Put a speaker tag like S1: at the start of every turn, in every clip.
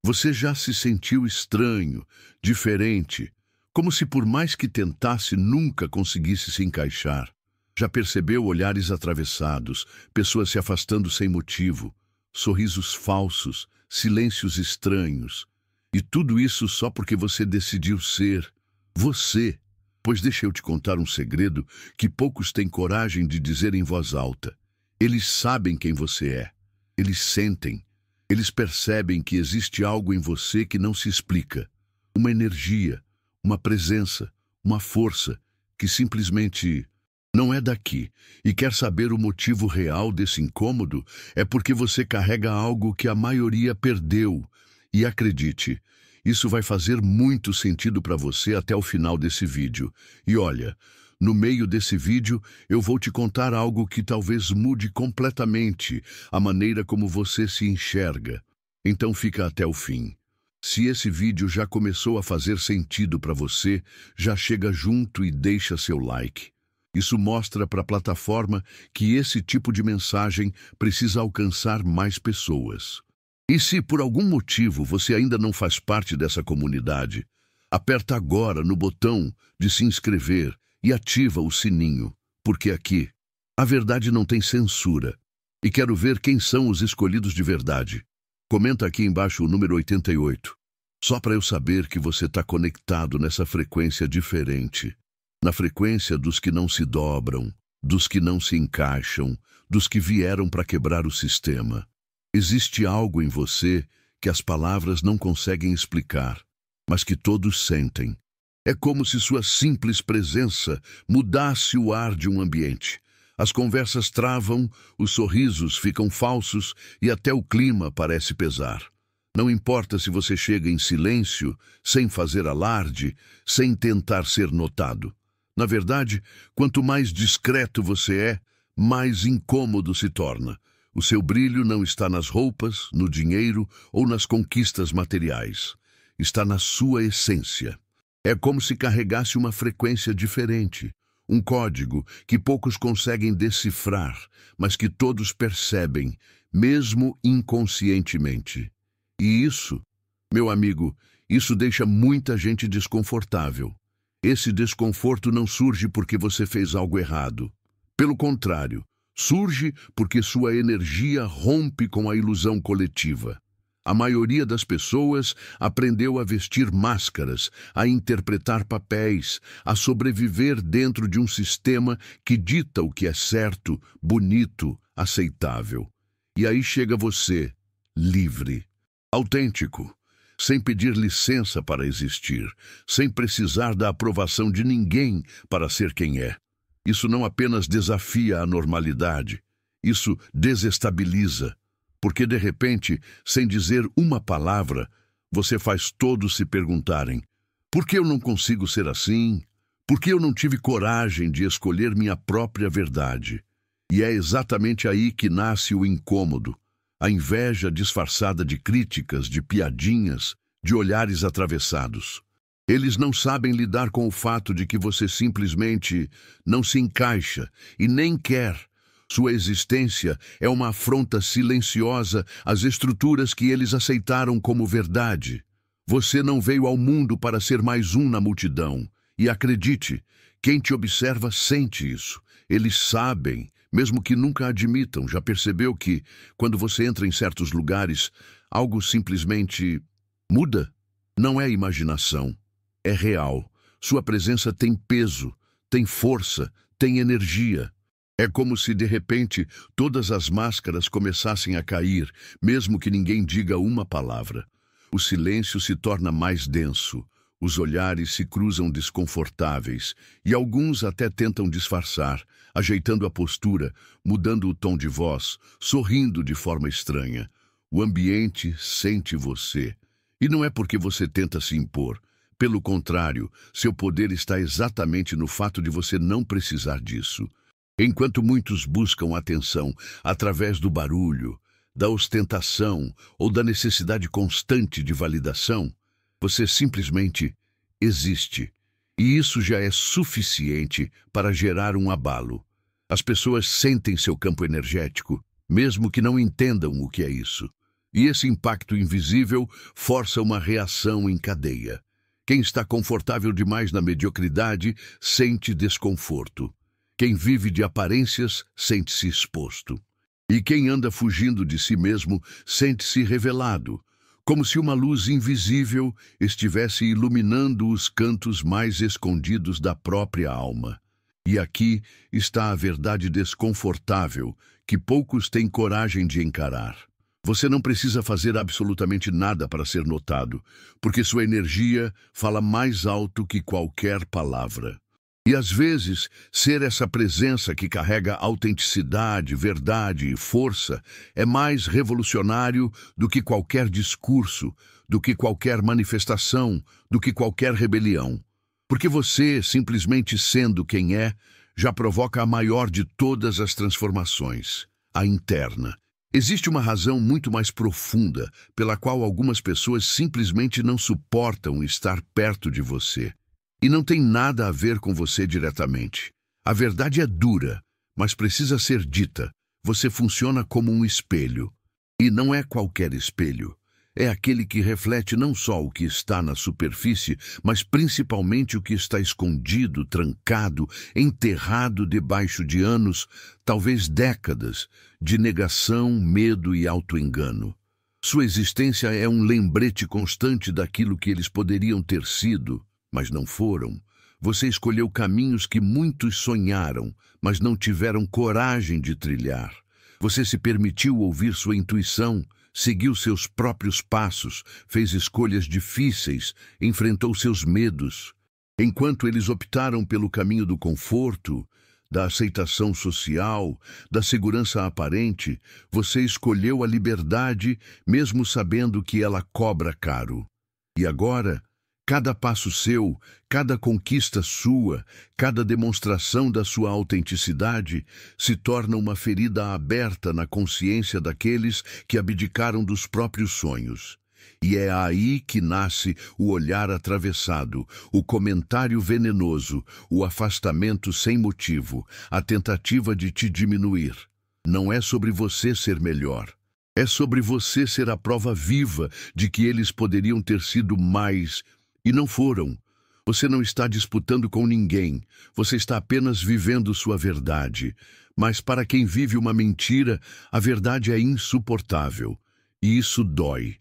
S1: Você já se sentiu estranho, diferente, como se por mais que tentasse nunca conseguisse se encaixar? Já percebeu olhares atravessados, pessoas se afastando sem motivo, sorrisos falsos, silêncios estranhos? E tudo isso só porque você decidiu ser você. Pois deixa eu te contar um segredo que poucos têm coragem de dizer em voz alta. Eles sabem quem você é. Eles sentem. Eles percebem que existe algo em você que não se explica. Uma energia, uma presença, uma força que simplesmente não é daqui. E quer saber o motivo real desse incômodo? É porque você carrega algo que a maioria perdeu. E acredite, isso vai fazer muito sentido para você até o final desse vídeo. E olha, no meio desse vídeo eu vou te contar algo que talvez mude completamente a maneira como você se enxerga. Então fica até o fim. Se esse vídeo já começou a fazer sentido para você, já chega junto e deixa seu like. Isso mostra para a plataforma que esse tipo de mensagem precisa alcançar mais pessoas. E se por algum motivo você ainda não faz parte dessa comunidade, aperta agora no botão de se inscrever e ativa o sininho, porque aqui a verdade não tem censura. E quero ver quem são os escolhidos de verdade. Comenta aqui embaixo o número 88, só para eu saber que você está conectado nessa frequência diferente. Na frequência dos que não se dobram, dos que não se encaixam, dos que vieram para quebrar o sistema. Existe algo em você que as palavras não conseguem explicar, mas que todos sentem. É como se sua simples presença mudasse o ar de um ambiente. As conversas travam, os sorrisos ficam falsos e até o clima parece pesar. Não importa se você chega em silêncio, sem fazer alarde, sem tentar ser notado. Na verdade, quanto mais discreto você é, mais incômodo se torna. O seu brilho não está nas roupas, no dinheiro ou nas conquistas materiais. Está na sua essência. É como se carregasse uma frequência diferente, um código que poucos conseguem decifrar, mas que todos percebem, mesmo inconscientemente. E isso, meu amigo, isso deixa muita gente desconfortável. Esse desconforto não surge porque você fez algo errado. Pelo contrário, surge porque sua energia rompe com a ilusão coletiva. A maioria das pessoas aprendeu a vestir máscaras, a interpretar papéis, a sobreviver dentro de um sistema que dita o que é certo, bonito, aceitável. E aí chega você, livre, autêntico, sem pedir licença para existir, sem precisar da aprovação de ninguém para ser quem é. Isso não apenas desafia a normalidade, isso desestabiliza, porque de repente, sem dizer uma palavra, você faz todos se perguntarem: por que eu não consigo ser assim? Por que eu não tive coragem de escolher minha própria verdade? E é exatamente aí que nasce o incômodo, a inveja disfarçada de críticas, de piadinhas, de olhares atravessados. Eles não sabem lidar com o fato de que você simplesmente não se encaixa e nem quer. Sua existência é uma afronta silenciosa às estruturas que eles aceitaram como verdade. Você não veio ao mundo para ser mais um na multidão. E acredite, quem te observa sente isso. Eles sabem, mesmo que nunca admitam. Já percebeu que, quando você entra em certos lugares, algo simplesmente muda? Não é imaginação. É real. Sua presença tem peso, tem força, tem energia. É como se, de repente, todas as máscaras começassem a cair, mesmo que ninguém diga uma palavra. O silêncio se torna mais denso, os olhares se cruzam desconfortáveis, e alguns até tentam disfarçar, ajeitando a postura, mudando o tom de voz, sorrindo de forma estranha. O ambiente sente você. E não é porque você tenta se impor. Pelo contrário, seu poder está exatamente no fato de você não precisar disso. Enquanto muitos buscam atenção através do barulho, da ostentação ou da necessidade constante de validação, você simplesmente existe. E isso já é suficiente para gerar um abalo. As pessoas sentem seu campo energético, mesmo que não entendam o que é isso. E esse impacto invisível força uma reação em cadeia. Quem está confortável demais na mediocridade sente desconforto. Quem vive de aparências sente-se exposto. E quem anda fugindo de si mesmo sente-se revelado, como se uma luz invisível estivesse iluminando os cantos mais escondidos da própria alma. E aqui está a verdade desconfortável que poucos têm coragem de encarar. Você não precisa fazer absolutamente nada para ser notado, porque sua energia fala mais alto que qualquer palavra. E às vezes, ser essa presença que carrega autenticidade, verdade e força é mais revolucionário do que qualquer discurso, do que qualquer manifestação, do que qualquer rebelião. Porque você, simplesmente sendo quem é, já provoca a maior de todas as transformações, a interna. Existe uma razão muito mais profunda pela qual algumas pessoas simplesmente não suportam estar perto de você. E não tem nada a ver com você diretamente. A verdade é dura, mas precisa ser dita. Você funciona como um espelho. E não é qualquer espelho. É aquele que reflete não só o que está na superfície, mas principalmente o que está escondido, trancado, enterrado debaixo de anos, talvez décadas, de negação, medo e auto-engano. Sua existência é um lembrete constante daquilo que eles poderiam ter sido, mas não foram. Você escolheu caminhos que muitos sonharam, mas não tiveram coragem de trilhar. Você se permitiu ouvir sua intuição, seguiu seus próprios passos, fez escolhas difíceis, enfrentou seus medos. Enquanto eles optaram pelo caminho do conforto, da aceitação social, da segurança aparente, você escolheu a liberdade, mesmo sabendo que ela cobra caro. E agora, cada passo seu, cada conquista sua, cada demonstração da sua autenticidade se torna uma ferida aberta na consciência daqueles que abdicaram dos próprios sonhos. E é aí que nasce o olhar atravessado, o comentário venenoso, o afastamento sem motivo, a tentativa de te diminuir. Não é sobre você ser melhor. É sobre você ser a prova viva de que eles poderiam ter sido mais e não foram. Você não está disputando com ninguém. Você está apenas vivendo sua verdade. Mas para quem vive uma mentira, a verdade é insuportável. E isso dói.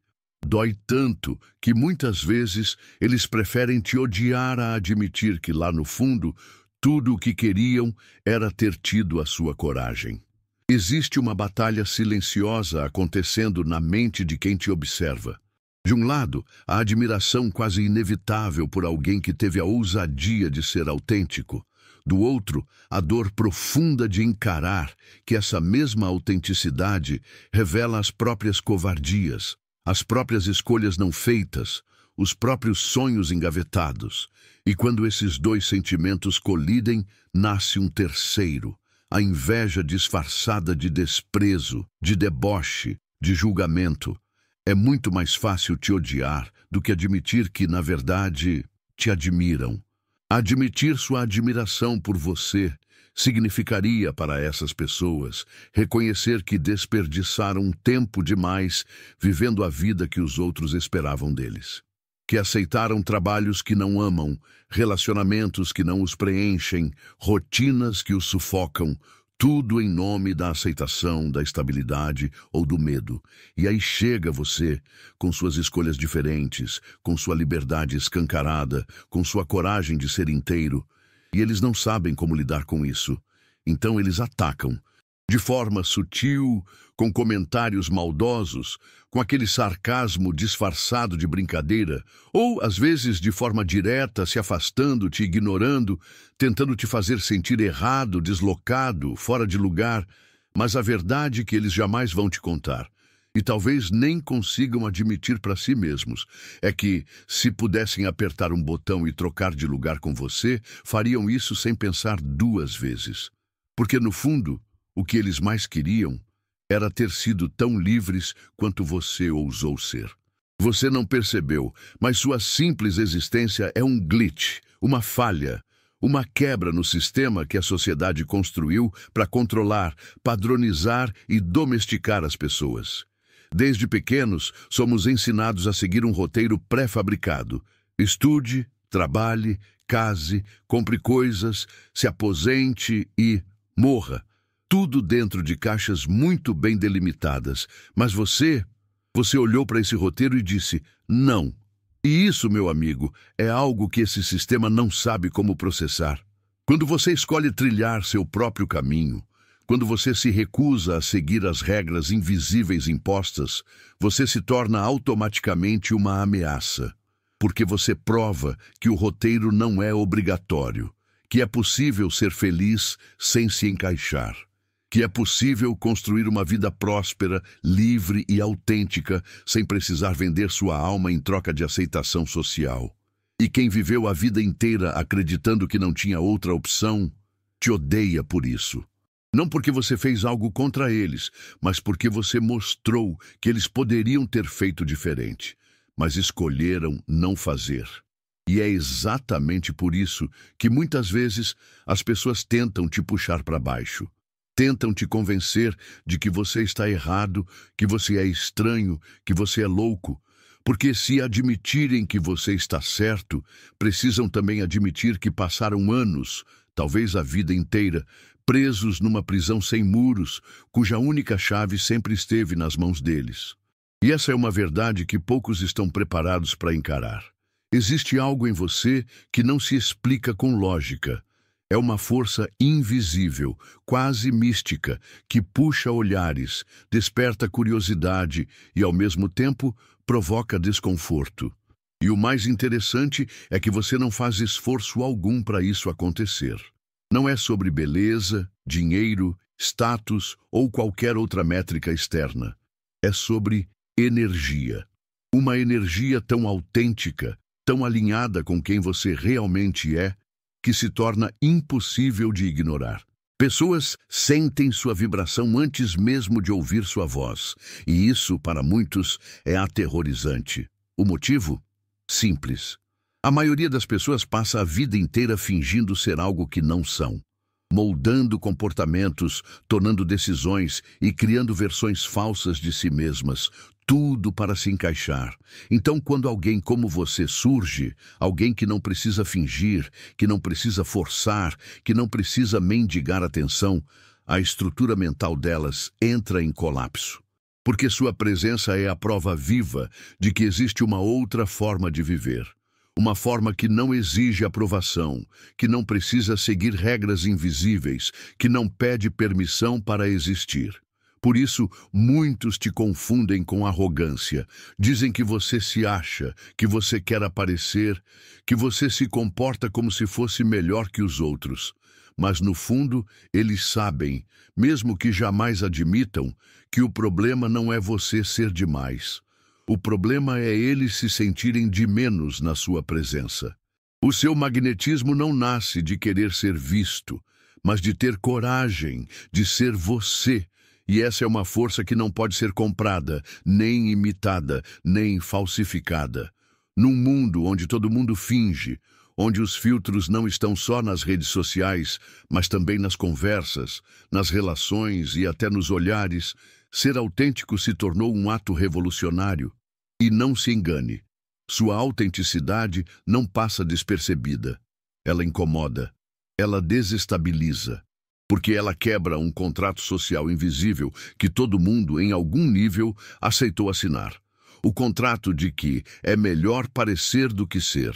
S1: Dói tanto que muitas vezes eles preferem te odiar a admitir que lá no fundo, tudo o que queriam era ter tido a sua coragem. Existe uma batalha silenciosa acontecendo na mente de quem te observa. De um lado, a admiração quase inevitável por alguém que teve a ousadia de ser autêntico. Do outro, a dor profunda de encarar que essa mesma autenticidade revela as próprias covardias, as próprias escolhas não feitas, os próprios sonhos engavetados. E quando esses dois sentimentos colidem, nasce um terceiro, a inveja disfarçada de desprezo, de deboche, de julgamento. É muito mais fácil te odiar do que admitir que, na verdade, te admiram. Admitir sua admiração por você significaria para essas pessoas reconhecer que desperdiçaram tempo demais vivendo a vida que os outros esperavam deles. Que aceitaram trabalhos que não amam, relacionamentos que não os preenchem, rotinas que os sufocam, tudo em nome da aceitação, da estabilidade ou do medo. E aí chega você, com suas escolhas diferentes, com sua liberdade escancarada, com sua coragem de ser inteiro, e eles não sabem como lidar com isso. Então eles atacam, de forma sutil, com comentários maldosos, com aquele sarcasmo disfarçado de brincadeira, ou, às vezes, de forma direta, se afastando, te ignorando, tentando te fazer sentir errado, deslocado, fora de lugar, mas a verdade que eles jamais vão te contar, e talvez nem consigam admitir para si mesmos, é que, se pudessem apertar um botão e trocar de lugar com você, fariam isso sem pensar duas vezes. Porque, no fundo, o que eles mais queriam era ter sido tão livres quanto você ousou ser. Você não percebeu, mas sua simples existência é um glitch, uma falha, uma quebra no sistema que a sociedade construiu para controlar, padronizar e domesticar as pessoas. Desde pequenos, somos ensinados a seguir um roteiro pré-fabricado. Estude, trabalhe, case, compre coisas, se aposente e morra. Tudo dentro de caixas muito bem delimitadas. Mas você olhou para esse roteiro e disse, não. E isso, meu amigo, é algo que esse sistema não sabe como processar. Quando você escolhe trilhar seu próprio caminho, quando você se recusa a seguir as regras invisíveis impostas, você se torna automaticamente uma ameaça, porque você prova que o roteiro não é obrigatório, que é possível ser feliz sem se encaixar, que é possível construir uma vida próspera, livre e autêntica sem precisar vender sua alma em troca de aceitação social. E quem viveu a vida inteira acreditando que não tinha outra opção, te odeia por isso. Não porque você fez algo contra eles, mas porque você mostrou que eles poderiam ter feito diferente, mas escolheram não fazer. E é exatamente por isso que muitas vezes as pessoas tentam te puxar para baixo. Tentam te convencer de que você está errado, que você é estranho, que você é louco. Porque se admitirem que você está certo, precisam também admitir que passaram anos, talvez a vida inteira, presos numa prisão sem muros, cuja única chave sempre esteve nas mãos deles. E essa é uma verdade que poucos estão preparados para encarar. Existe algo em você que não se explica com lógica. É uma força invisível, quase mística, que puxa olhares, desperta curiosidade e, ao mesmo tempo, provoca desconforto. E o mais interessante é que você não faz esforço algum para isso acontecer. Não é sobre beleza, dinheiro, status ou qualquer outra métrica externa. É sobre energia. Uma energia tão autêntica, tão alinhada com quem você realmente é, que se torna impossível de ignorar. Pessoas sentem sua vibração antes mesmo de ouvir sua voz, e isso, para muitos, é aterrorizante. O motivo? Simples. A maioria das pessoas passa a vida inteira fingindo ser algo que não são, moldando comportamentos, tomando decisões e criando versões falsas de si mesmas, tudo para se encaixar. Então, quando alguém como você surge, alguém que não precisa fingir, que não precisa forçar, que não precisa mendigar atenção, a estrutura mental delas entra em colapso. Porque sua presença é a prova viva de que existe uma outra forma de viver. Uma forma que não exige aprovação, que não precisa seguir regras invisíveis, que não pede permissão para existir. Por isso, muitos te confundem com arrogância. Dizem que você se acha, que você quer aparecer, que você se comporta como se fosse melhor que os outros. Mas, no fundo, eles sabem, mesmo que jamais admitam, que o problema não é você ser demais. O problema é eles se sentirem de menos na sua presença. O seu magnetismo não nasce de querer ser visto, mas de ter coragem de ser você. E essa é uma força que não pode ser comprada, nem imitada, nem falsificada. Num mundo onde todo mundo finge, onde os filtros não estão só nas redes sociais, mas também nas conversas, nas relações e até nos olhares, ser autêntico se tornou um ato revolucionário. E não se engane, sua autenticidade não passa despercebida. Ela incomoda, ela desestabiliza, porque ela quebra um contrato social invisível que todo mundo, em algum nível, aceitou assinar. O contrato de que é melhor parecer do que ser.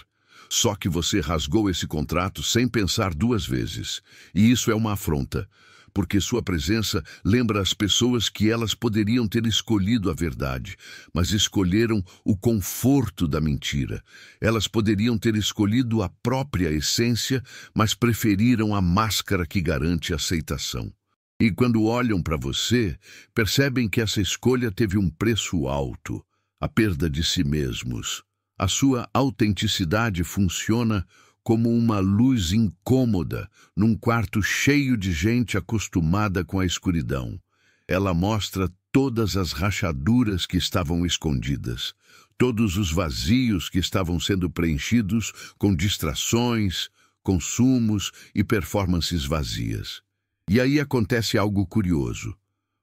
S1: Só que você rasgou esse contrato sem pensar duas vezes. E isso é uma afronta, porque sua presença lembra as pessoas que elas poderiam ter escolhido a verdade, mas escolheram o conforto da mentira. Elas poderiam ter escolhido a própria essência, mas preferiram a máscara que garante aceitação. E quando olham para você, percebem que essa escolha teve um preço alto, a perda de si mesmos. A sua autenticidade funciona como uma luz incômoda num quarto cheio de gente acostumada com a escuridão. Ela mostra todas as rachaduras que estavam escondidas, todos os vazios que estavam sendo preenchidos com distrações, consumos e performances vazias. E aí acontece algo curioso.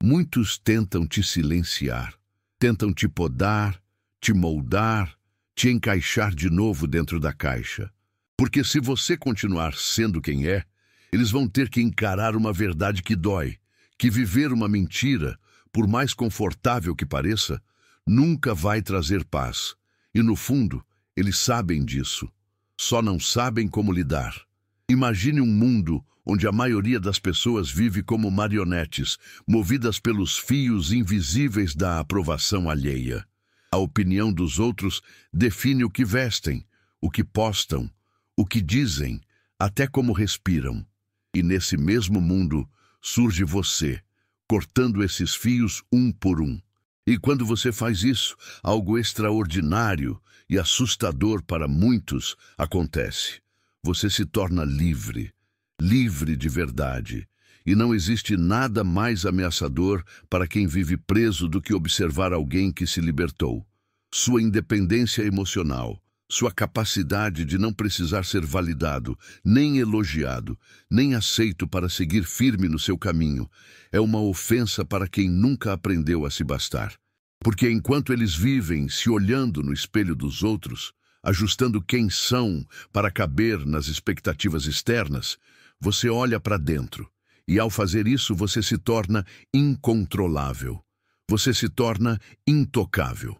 S1: Muitos tentam te silenciar. Tentam te podar, te moldar, te encaixar de novo dentro da caixa. Porque se você continuar sendo quem é, eles vão ter que encarar uma verdade que dói, que viver uma mentira, por mais confortável que pareça, nunca vai trazer paz. E no fundo, eles sabem disso. Só não sabem como lidar. Imagine um mundo onde a maioria das pessoas vive como marionetes, movidas pelos fios invisíveis da aprovação alheia. A opinião dos outros define o que vestem, o que postam, o que dizem, até como respiram. E nesse mesmo mundo surge você, cortando esses fios um por um. E quando você faz isso, algo extraordinário e assustador para muitos acontece. Você se torna livre, livre de verdade. E não existe nada mais ameaçador para quem vive preso do que observar alguém que se libertou. Sua independência emocional, sua capacidade de não precisar ser validado, nem elogiado, nem aceito para seguir firme no seu caminho, é uma ofensa para quem nunca aprendeu a se bastar. Porque enquanto eles vivem se olhando no espelho dos outros, ajustando quem são para caber nas expectativas externas, você olha para dentro. E ao fazer isso, você se torna incontrolável. Você se torna intocável.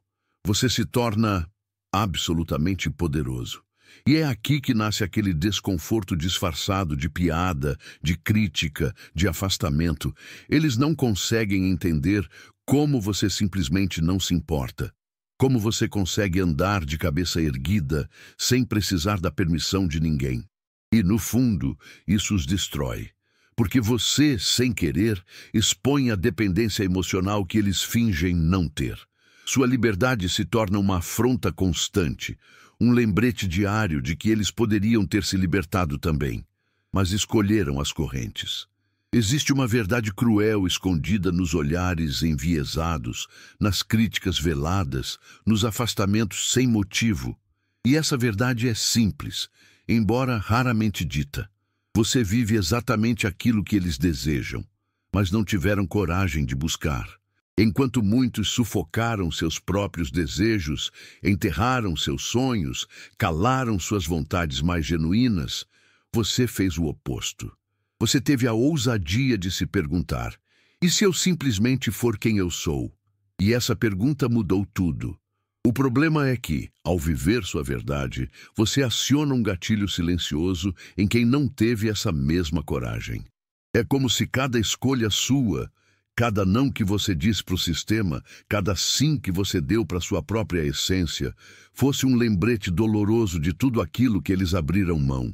S1: Você se torna absolutamente poderoso. E é aqui que nasce aquele desconforto disfarçado de piada, de crítica, de afastamento. Eles não conseguem entender como você simplesmente não se importa. Como você consegue andar de cabeça erguida sem precisar da permissão de ninguém. E, no fundo, isso os destrói. Porque você, sem querer, expõe a dependência emocional que eles fingem não ter. Sua liberdade se torna uma afronta constante, um lembrete diário de que eles poderiam ter se libertado também, mas escolheram as correntes. Existe uma verdade cruel escondida nos olhares enviesados, nas críticas veladas, nos afastamentos sem motivo. E essa verdade é simples, embora raramente dita. Você vive exatamente aquilo que eles desejam, mas não tiveram coragem de buscar. Enquanto muitos sufocaram seus próprios desejos, enterraram seus sonhos, calaram suas vontades mais genuínas, você fez o oposto. Você teve a ousadia de se perguntar: e se eu simplesmente for quem eu sou? E essa pergunta mudou tudo. O problema é que, ao viver sua verdade, você aciona um gatilho silencioso em quem não teve essa mesma coragem. É como se cada escolha sua, cada não que você diz para o sistema, cada sim que você deu para sua própria essência, fosse um lembrete doloroso de tudo aquilo que eles abriram mão.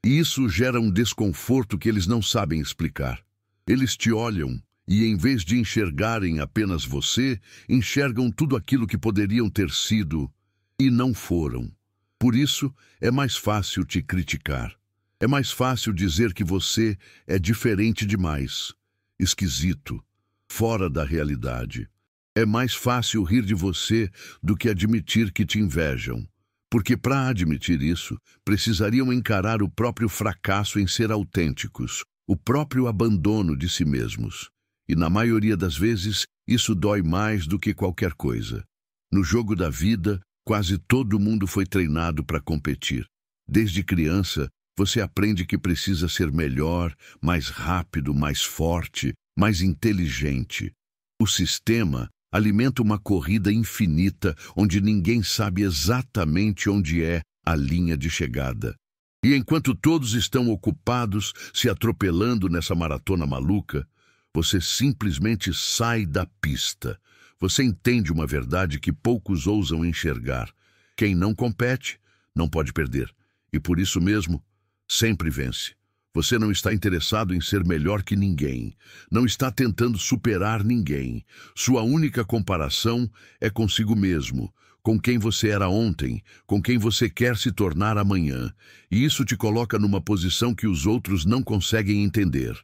S1: E isso gera um desconforto que eles não sabem explicar. Eles te olham e, em vez de enxergarem apenas você, enxergam tudo aquilo que poderiam ter sido e não foram. Por isso, é mais fácil te criticar. É mais fácil dizer que você é diferente demais, esquisito, fora da realidade. É mais fácil rir de você do que admitir que te invejam. Porque para admitir isso, precisariam encarar o próprio fracasso em ser autênticos, o próprio abandono de si mesmos. E na maioria das vezes, isso dói mais do que qualquer coisa. No jogo da vida, quase todo mundo foi treinado para competir. Desde criança, você aprende que precisa ser melhor, mais rápido, mais forte, mais inteligente. O sistema alimenta uma corrida infinita onde ninguém sabe exatamente onde é a linha de chegada. E enquanto todos estão ocupados se atropelando nessa maratona maluca, você simplesmente sai da pista. Você entende uma verdade que poucos ousam enxergar. Quem não compete, não pode perder. E por isso mesmo, sempre vence. Você não está interessado em ser melhor que ninguém. Não está tentando superar ninguém. Sua única comparação é consigo mesmo, com quem você era ontem, com quem você quer se tornar amanhã. E isso te coloca numa posição que os outros não conseguem entender.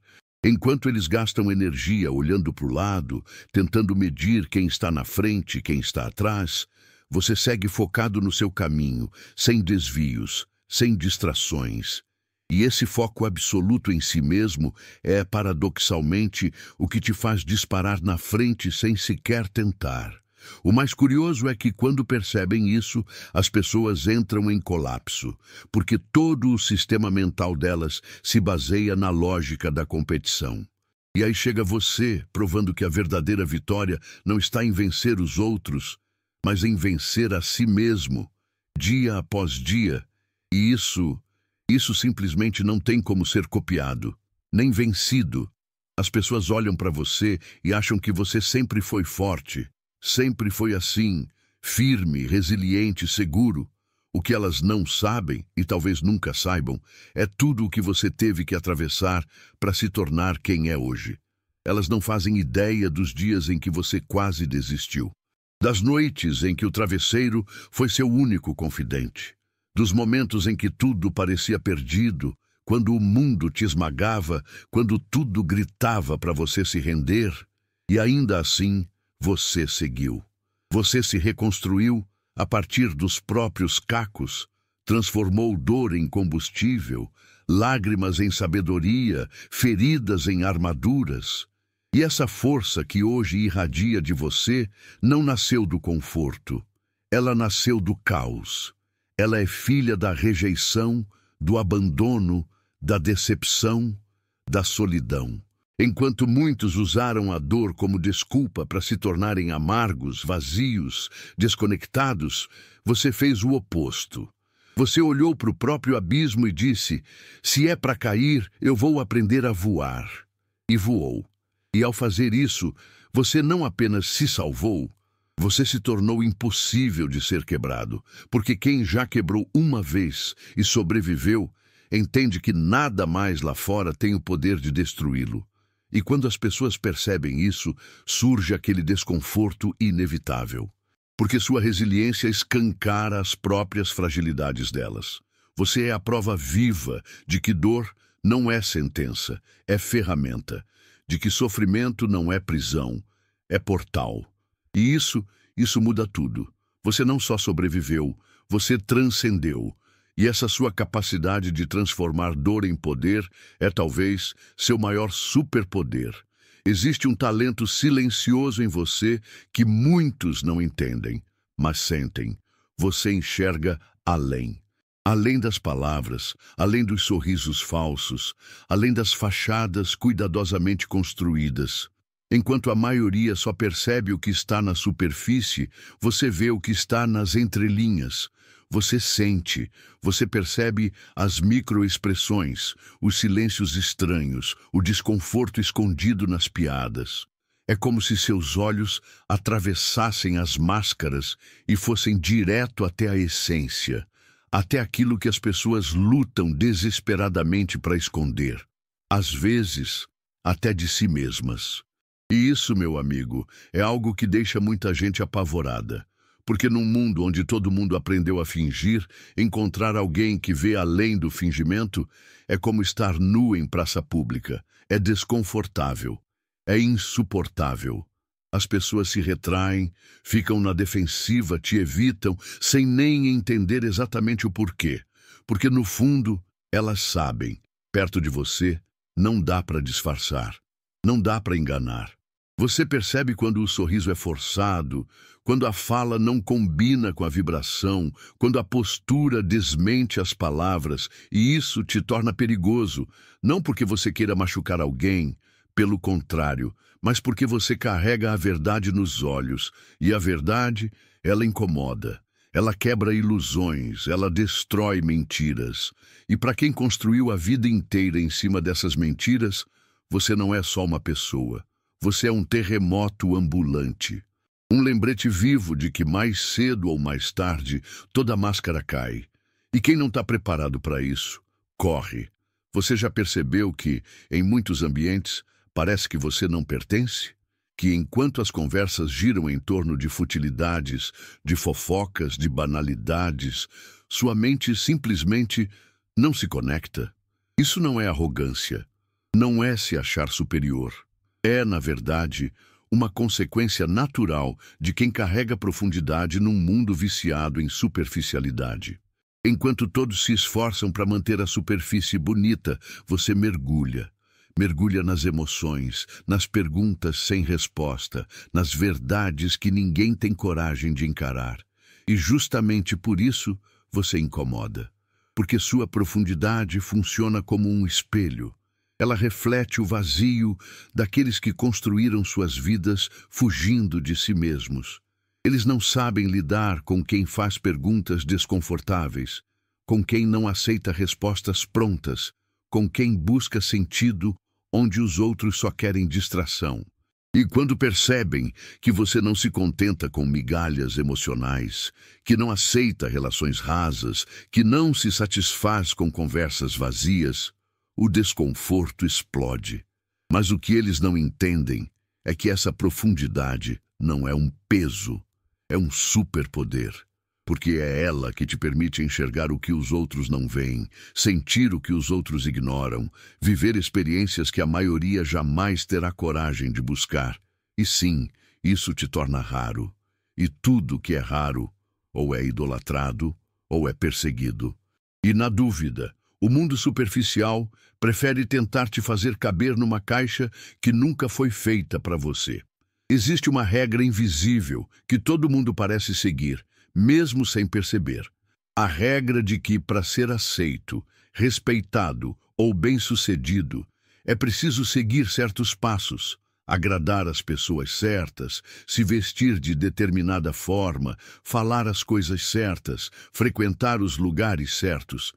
S1: Enquanto eles gastam energia olhando para o lado, tentando medir quem está na frente, quem está atrás, você segue focado no seu caminho, sem desvios, sem distrações. E esse foco absoluto em si mesmo é, paradoxalmente, o que te faz disparar na frente sem sequer tentar. O mais curioso é que, quando percebem isso, as pessoas entram em colapso, porque todo o sistema mental delas se baseia na lógica da competição. E aí chega você, provando que a verdadeira vitória não está em vencer os outros, mas em vencer a si mesmo, dia após dia. E isso simplesmente não tem como ser copiado, nem vencido. As pessoas olham para você e acham que você sempre foi forte, sempre foi assim, firme, resiliente, seguro. O que elas não sabem, e talvez nunca saibam, é tudo o que você teve que atravessar para se tornar quem é hoje. Elas não fazem ideia dos dias em que você quase desistiu, das noites em que o travesseiro foi seu único confidente, dos momentos em que tudo parecia perdido, quando o mundo te esmagava, quando tudo gritava para você se render, e ainda assim você seguiu. Você se reconstruiu a partir dos próprios cacos, transformou dor em combustível, lágrimas em sabedoria, feridas em armaduras. E essa força que hoje irradia de você não nasceu do conforto, ela nasceu do caos. Ela é filha da rejeição, do abandono, da decepção, da solidão. Enquanto muitos usaram a dor como desculpa para se tornarem amargos, vazios, desconectados, você fez o oposto. Você olhou para o próprio abismo e disse: se é para cair, eu vou aprender a voar. E voou. E ao fazer isso, você não apenas se salvou, você se tornou impossível de ser quebrado, porque quem já quebrou uma vez e sobreviveu, entende que nada mais lá fora tem o poder de destruí-lo. E quando as pessoas percebem isso, surge aquele desconforto inevitável, porque sua resiliência escancara as próprias fragilidades delas. Você é a prova viva de que dor não é sentença, é ferramenta, de que sofrimento não é prisão, é portal. E isso muda tudo. Você não só sobreviveu, você transcendeu. E essa sua capacidade de transformar dor em poder é talvez seu maior superpoder. Existe um talento silencioso em você que muitos não entendem, mas sentem. Você enxerga além. Além das palavras, além dos sorrisos falsos, além das fachadas cuidadosamente construídas. Enquanto a maioria só percebe o que está na superfície, você vê o que está nas entrelinhas. Você sente, você percebe as microexpressões, os silêncios estranhos, o desconforto escondido nas piadas. É como se seus olhos atravessassem as máscaras e fossem direto até a essência, até aquilo que as pessoas lutam desesperadamente para esconder, às vezes até de si mesmas. E isso, meu amigo, é algo que deixa muita gente apavorada. Porque num mundo onde todo mundo aprendeu a fingir, encontrar alguém que vê além do fingimento é como estar nu em praça pública. É desconfortável, é insuportável. As pessoas se retraem, ficam na defensiva, te evitam, sem nem entender exatamente o porquê. Porque no fundo, elas sabem, perto de você, não dá para disfarçar, não dá para enganar. Você percebe quando o sorriso é forçado, quando a fala não combina com a vibração, quando a postura desmente as palavras, e isso te torna perigoso, não porque você queira machucar alguém, pelo contrário, mas porque você carrega a verdade nos olhos, e a verdade, ela incomoda, ela quebra ilusões, ela destrói mentiras. E para quem construiu a vida inteira em cima dessas mentiras, você não é só uma pessoa. Você é um terremoto ambulante. Um lembrete vivo de que mais cedo ou mais tarde toda máscara cai. E quem não está preparado para isso, corre. Você já percebeu que, em muitos ambientes, parece que você não pertence? Que enquanto as conversas giram em torno de futilidades, de fofocas, de banalidades, sua mente simplesmente não se conecta? Isso não é arrogância. Não é se achar superior. É, na verdade, uma consequência natural de quem carrega profundidade num mundo viciado em superficialidade. Enquanto todos se esforçam para manter a superfície bonita, você mergulha. Mergulha nas emoções, nas perguntas sem resposta, nas verdades que ninguém tem coragem de encarar. E justamente por isso você incomoda. Porque sua profundidade funciona como um espelho. Ela reflete o vazio daqueles que construíram suas vidas fugindo de si mesmos. Eles não sabem lidar com quem faz perguntas desconfortáveis, com quem não aceita respostas prontas, com quem busca sentido onde os outros só querem distração. E quando percebem que você não se contenta com migalhas emocionais, que não aceita relações rasas, que não se satisfaz com conversas vazias, o desconforto explode. Mas o que eles não entendem é que essa profundidade não é um peso, é um superpoder. Porque é ela que te permite enxergar o que os outros não veem, sentir o que os outros ignoram, viver experiências que a maioria jamais terá coragem de buscar. E sim, isso te torna raro. E tudo que é raro, ou é idolatrado, ou é perseguido. E na dúvida, o mundo superficial prefere tentar te fazer caber numa caixa que nunca foi feita para você. Existe uma regra invisível que todo mundo parece seguir, mesmo sem perceber. A regra de que, para ser aceito, respeitado ou bem-sucedido, é preciso seguir certos passos, agradar as pessoas certas, se vestir de determinada forma, falar as coisas certas, frequentar os lugares certos.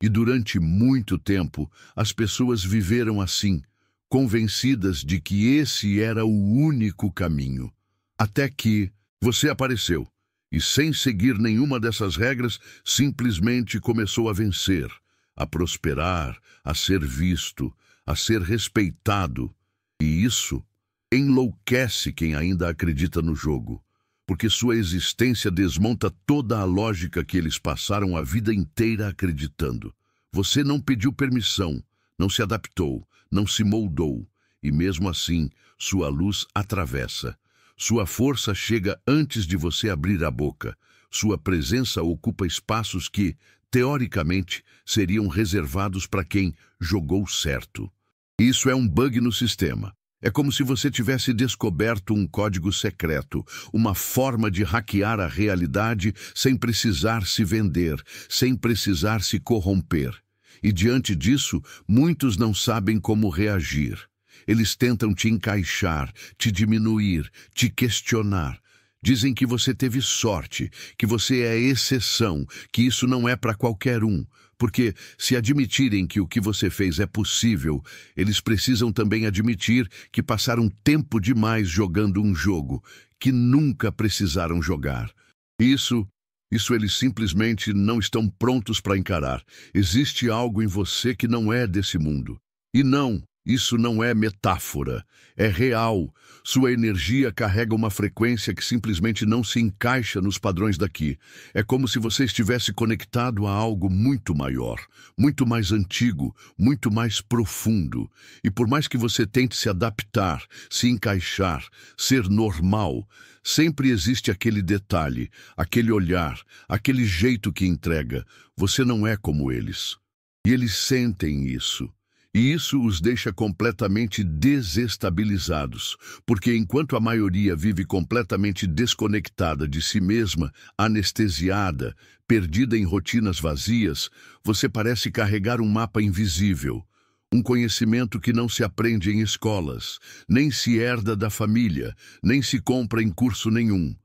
S1: E durante muito tempo, as pessoas viveram assim, convencidas de que esse era o único caminho. Até que você apareceu. E sem seguir nenhuma dessas regras, simplesmente começou a vencer, a prosperar, a ser visto, a ser respeitado. E isso enlouquece quem ainda acredita no jogo, porque sua existência desmonta toda a lógica que eles passaram a vida inteira acreditando. Você não pediu permissão, não se adaptou, não se moldou, e mesmo assim, sua luz atravessa. Sua força chega antes de você abrir a boca. Sua presença ocupa espaços que, teoricamente, seriam reservados para quem jogou certo. Isso é um bug no sistema. É como se você tivesse descoberto um código secreto, uma forma de hackear a realidade sem precisar se vender, sem precisar se corromper. E diante disso, muitos não sabem como reagir. Eles tentam te encaixar, te diminuir, te questionar. Dizem que você teve sorte, que você é exceção, que isso não é para qualquer um. Porque, se admitirem que o que você fez é possível, eles precisam também admitir que passaram tempo demais jogando um jogo que nunca precisaram jogar. Isso eles simplesmente não estão prontos para encarar. Existe algo em você que não é desse mundo. E não, isso não é metáfora, é real. Sua energia carrega uma frequência que simplesmente não se encaixa nos padrões daqui. É como se você estivesse conectado a algo muito maior, muito mais antigo, muito mais profundo. E por mais que você tente se adaptar, se encaixar, ser normal, sempre existe aquele detalhe, aquele olhar, aquele jeito que entrega. Você não é como eles. E eles sentem isso. E isso os deixa completamente desestabilizados, porque enquanto a maioria vive completamente desconectada de si mesma, anestesiada, perdida em rotinas vazias, você parece carregar um mapa invisível, um conhecimento que não se aprende em escolas, nem se herda da família, nem se compra em curso nenhum.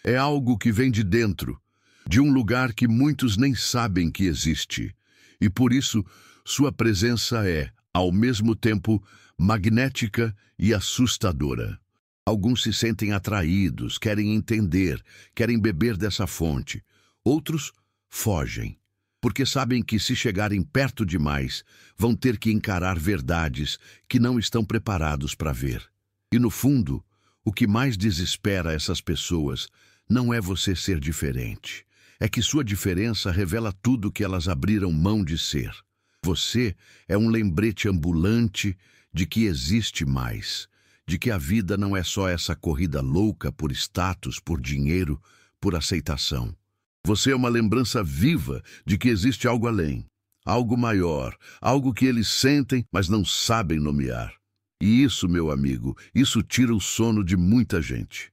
S1: É algo que vem de dentro, de um lugar que muitos nem sabem que existe. E por isso, sua presença é, ao mesmo tempo, magnética e assustadora. Alguns se sentem atraídos, querem entender, querem beber dessa fonte. Outros fogem, porque sabem que se chegarem perto demais, vão ter que encarar verdades que não estão preparados para ver. E no fundo, o que mais desespera essas pessoas não é você ser diferente. É que sua diferença revela tudo que elas abriram mão de ser. Você é um lembrete ambulante de que existe mais, de que a vida não é só essa corrida louca por status, por dinheiro, por aceitação. Você é uma lembrança viva de que existe algo além. algo maior, algo que eles sentem, mas não sabem nomear. E isso, meu amigo, isso tira o sono de muita gente.